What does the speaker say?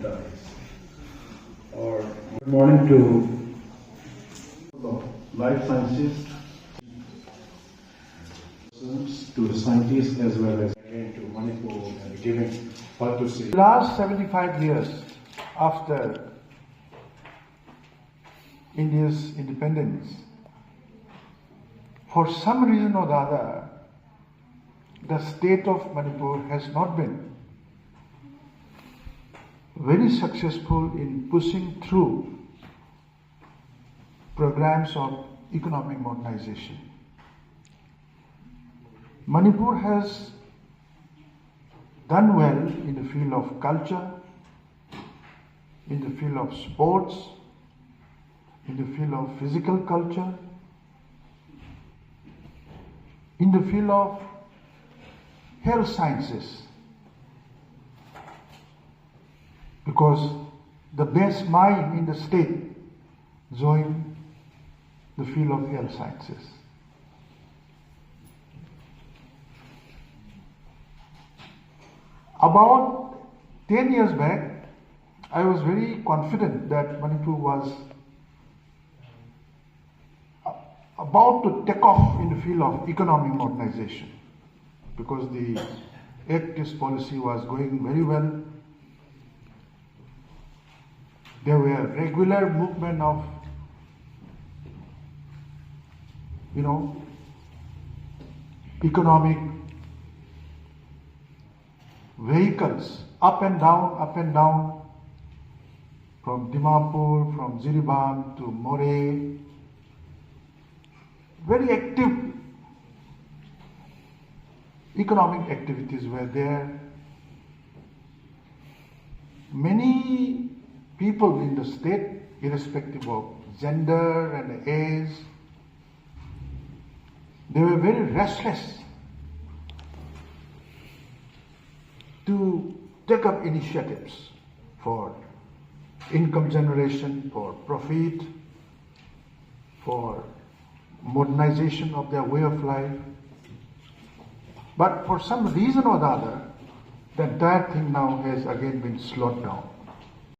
dies. Or good morning to life scientists, to the scientists as well as again to Manipur and giving what to say. Last 75 years after India's independence, for some reason or the other, the state of Manipur has not been very successful in pushing through programs of economic modernization. Manipur has done well in the field of culture, in the field of sports, in the field of physical culture, in the field of health sciences, because the best mind in the state joined the field of health sciences. About 10 years back, I was very confident that Manipur was about to take off in the field of economic modernization, because the Act East policy was going very well. There were regular movement of, economic vehicles up and down, from Dimapur, from Jiribam to Moreh. Very active economic activities were there. Many people in the state, irrespective of gender and age, they were very restless to take up initiatives for income generation, for profit, for modernization of their way of life. But for some reason or the other, the entire thing now has again been slowed down.